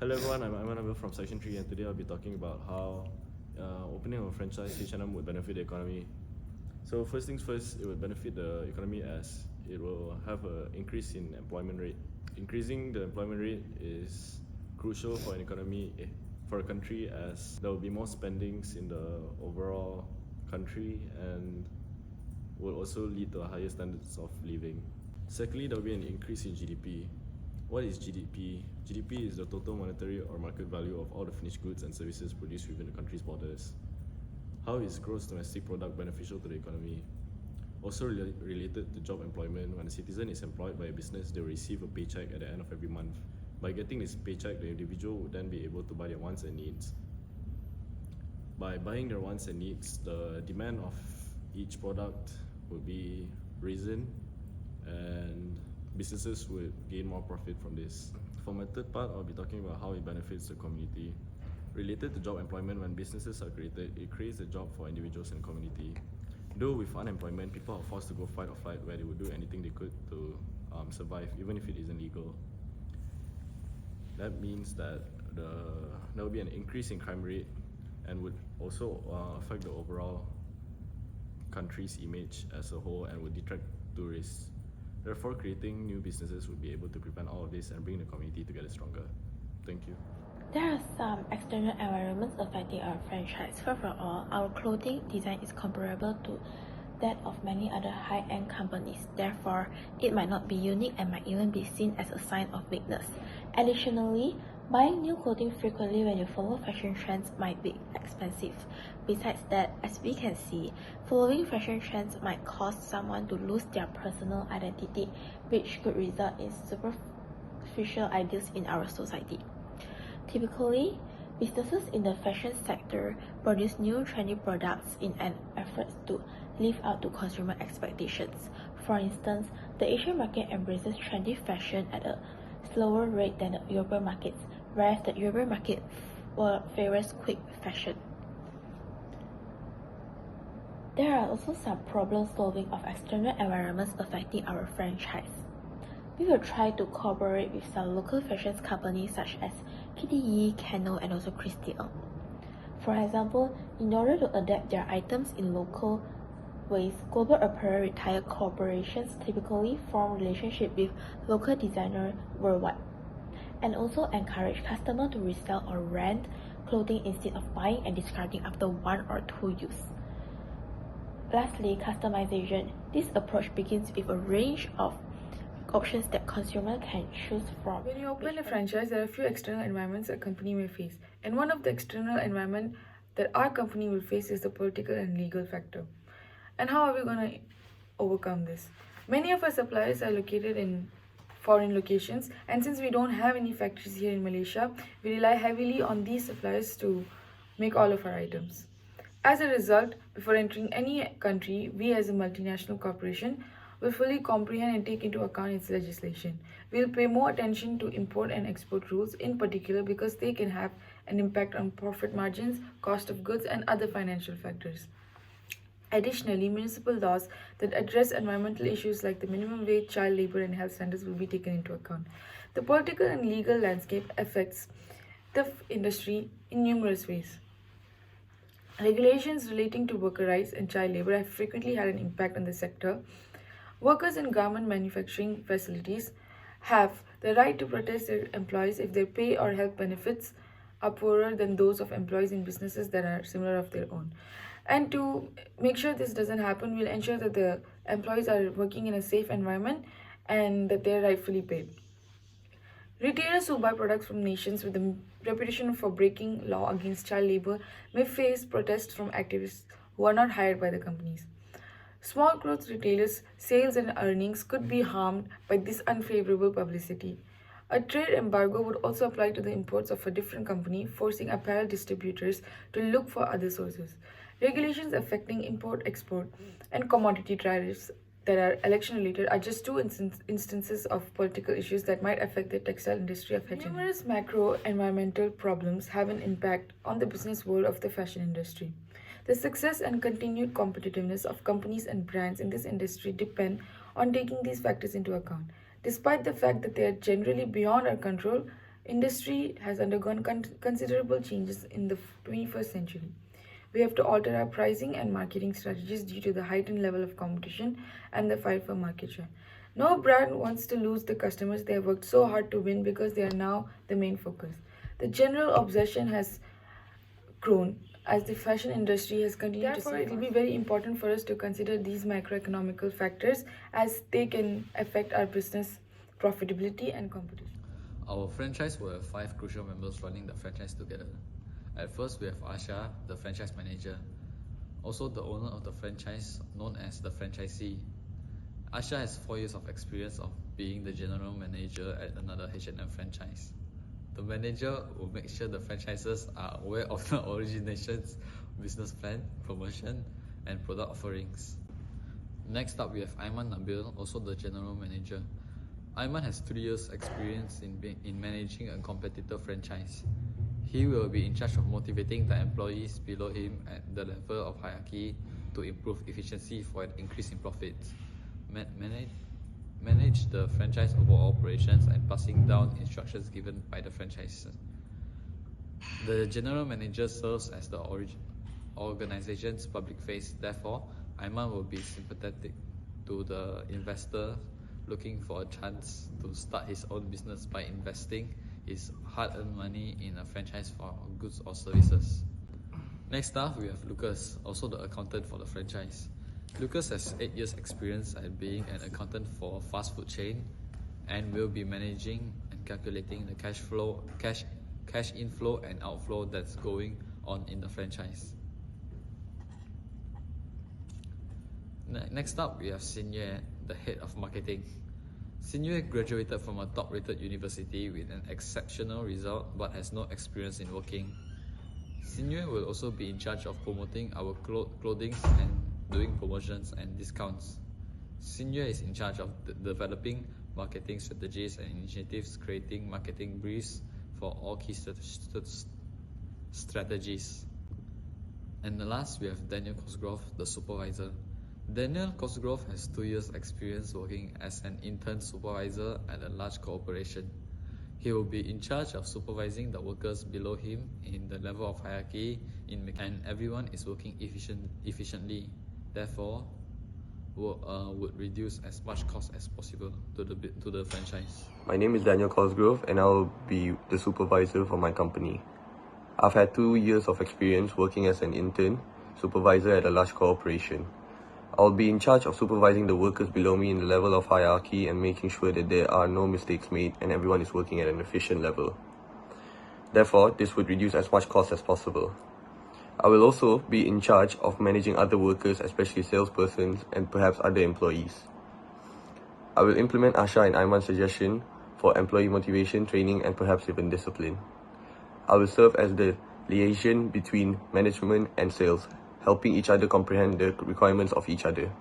Hello everyone, I'm Iman from Section 3 and today I'll be talking about how opening of a franchise H&M would benefit the economy. So first things first, it would benefit the economy as it will have an increase in employment rate. Increasing the employment rate is crucial for an economy, for a country, as there will be more spendings in the overall country and will also lead to higher standards of living. Secondly, there will be an increase in GDP. What is GDP? GDP is the total monetary or market value of all the finished goods and services produced within the country's borders. How is gross domestic product beneficial to the economy? Also related to job employment, when a citizen is employed by a business, they will receive a paycheck at the end of every month. By getting this paycheck, the individual would then be able to buy their wants and needs. By buying their wants and needs, the demand of each product would be risen and businesses would gain more profit from this. For my third part, I'll be talking about how it benefits the community. Related to job employment, when businesses are created, it creates a job for individuals and community. Though with unemployment, people are forced to go fight or flight where they would do anything they could to survive, even if it isn't legal. That means that there will be an increase in crime rate and would also affect the overall country's image as a whole and would detract tourists. Therefore, creating new businesses would be able to prevent all of this and bring the community together stronger. Thank you. There are some external environments affecting our franchise. First of all, our clothing design is comparable to that of many other high-end companies. Therefore, it might not be unique and might even be seen as a sign of weakness. Additionally, buying new clothing frequently when you follow fashion trends might be expensive. Besides that, as we can see, following fashion trends might cause someone to lose their personal identity, which could result in superficial ideals in our society. Typically, businesses in the fashion sector produce new trendy products in an effort to live up to consumer expectations. For instance, the Asian market embraces trendy fashion at a slower rate than the European markets, whereas the European market favors quick fashion. There are also some problem solving of external environments affecting our franchise. We will try to cooperate with some local fashion companies such as KDE, Kano, and also Christian. For example, in order to adapt their items in local ways, global apparel retail corporations typically form relationships with local designers worldwide, and also encourage customers to resell or rent clothing instead of buying and discarding after 1 or 2 use. Lastly, customization. This approach begins with a range of options that consumers can choose from. When you open a franchise, there are a few external environments a company may face. And one of the external environment that our company will face is the political and legal factor. And how are we going to overcome this? Many of our suppliers are located in foreign locations, and since we don't have any factories here in Malaysia, we rely heavily on these suppliers to make all of our items. As a result, before entering any country, we as a multinational corporation will fully comprehend and take into account its legislation. We will pay more attention to import and export rules in particular because they can have an impact on profit margins, cost of goods, and other financial factors. Additionally, municipal laws that address environmental issues like the minimum wage, child labor, and health standards will be taken into account. The political and legal landscape affects the industry in numerous ways. Regulations relating to worker rights and child labor have frequently had an impact on the sector. Workers in garment manufacturing facilities have the right to protest their employees if their pay or health benefits are poorer than those of employees in businesses that are similar of their own. And to make sure this doesn't happen, we'll ensure that the employees are working in a safe environment and that they are rightfully paid. Retailers who buy products from nations with a reputation for breaking law against child labor may face protests from activists who are not hired by the companies. Small clothes retailers' sales and earnings could be harmed by this unfavorable publicity. A trade embargo would also apply to the imports of a different company, forcing apparel distributors to look for other sources. Regulations affecting import, export, and commodity tariffs that are election related are just two instances of political issues that might affect the textile industry of H&M. Numerous macro environmental problems have an impact on the business world of the fashion industry. The success and continued competitiveness of companies and brands in this industry depend on taking these factors into account. Despite the fact that they are generally beyond our control, industry has undergone considerable changes in the 21st century. We have to alter our pricing and marketing strategies due to the heightened level of competition and the fight for market share. No brand wants to lose the customers they have worked so hard to win because they are now the main focus. The general obsession has grown as the fashion industry has continued to see. Therefore, it will be very important for us to consider these macroeconomical factors as they can affect our business profitability and competition. Our franchise will have 5 crucial members running the franchise together. At first, we have Asha, the franchise manager, also the owner of the franchise, known as the franchisee. Asha has 4 years of experience of being the general manager at another H&M franchise. The manager will make sure the franchises are aware of the originations, business plan, promotion, and product offerings. Next up, we have Aiman Nabil, also the general manager. Aiman has 3 years experience in managing a competitor franchise. He will be in charge of motivating the employees below him at the level of hierarchy to improve efficiency for an increase in profits. Manage the franchise overall operations and passing down instructions given by the franchises. The general manager serves as the organization's public face. Therefore, Aiman will be sympathetic to the investor looking for a chance to start his own business by investing his hard-earned money in a franchise for goods or services. Next up, we have Lucas, also the accountant for the franchise. Lucas has 8 years experience at being an accountant for a fast food chain and will be managing and calculating the cash inflow and outflow that's going on in the franchise. Next up, we have Xin Yue, the head of marketing. Xin Yue graduated from a top-rated university with an exceptional result but has no experience in working. Xin Yue will also be in charge of promoting our clothing and doing promotions and discounts. Xin Yue is in charge of developing marketing strategies and initiatives, creating marketing briefs for all key strategies. And the last, we have Daniel Cosgrove, the supervisor. Daniel Cosgrove has 2 years experience working as an intern supervisor at a large corporation. He will be in charge of supervising the workers below him in the level of hierarchy, and everyone is working efficiently. Therefore, would reduce as much cost as possible to the franchise. My name is Daniel Cosgrove and I will be the supervisor for my company. I've had 2 years of experience working as an intern supervisor at a large corporation. I'll be in charge of supervising the workers below me in the level of hierarchy and making sure that there are no mistakes made and everyone is working at an efficient level. Therefore, this would reduce as much cost as possible. I will also be in charge of managing other workers, especially salespersons and perhaps other employees. I will implement Asha and Aiman's suggestion for employee motivation, training, and perhaps even discipline. I will serve as the liaison between management and sales, helping each other comprehend the requirements of each other.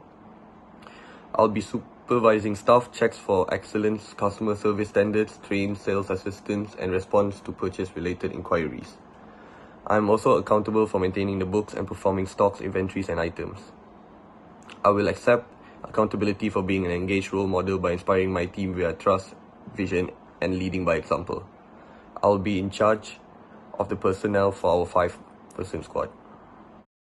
I'll be supervising staff checks for excellence, customer service standards, train sales assistants, and response to purchase-related inquiries. I'm also accountable for maintaining the books and performing stocks, inventories, and items. I will accept accountability for being an engaged role model by inspiring my team via trust, vision, and leading by example. I'll be in charge of the personnel for our 5-person squad.